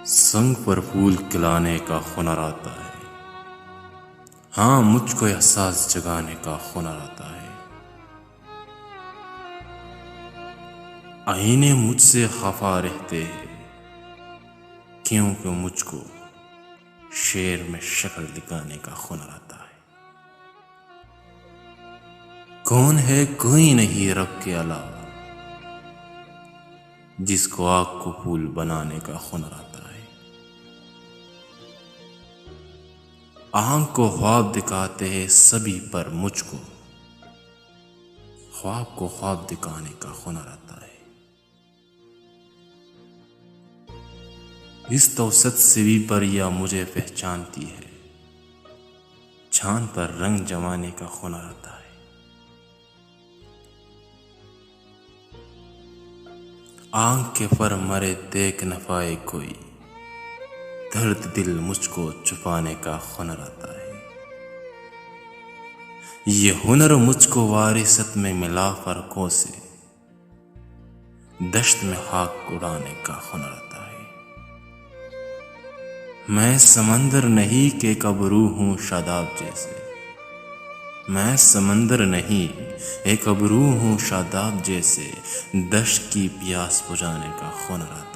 سنگ پر پھول کھلانے کا ہنر آتا ہے، ہاں مجھ کو احساس جگانے کا ہنر آتا ہے۔ آئینے مجھ سے خفا رہتے ہیں، کیونکہ مجھ کو شعر میں شکل دکھانے کا ہنر آتا ہے۔ کون ہے کوئی نہیں رب کے علاوہ، جس کو آگ کو پھول بنانے کا ہنر آتا ہے۔ آنکھ کو خواب دکھاتے ہیں سبھی، پر مجھ کو خواب کو خواب دکھانے کا ہنر آتا ہے۔ اس توسط سے بھی پریاں مجھے پہچانتی ہے، چاند پر رنگ جمانے کا ہنر آتا ہے۔ آنکھ کے پر مرے دیکھ نہ پائے کوئی، درد دل مجھ کو چھپانے کا ہنر آتا ہے۔ یہ ہنر مجھ کو وراثت میں ملا فرقوں سے، دشت میں خاک اڑانے کا ہنر آتا ہے۔ میں سمندر نہیں کہ کب روح ہوں شاداب جیسے، میں سمندر نہیں ایک ابرو ہوں شاداب جیسے، دشت کی پیاس بجھانے کا ہنر آتا ہے۔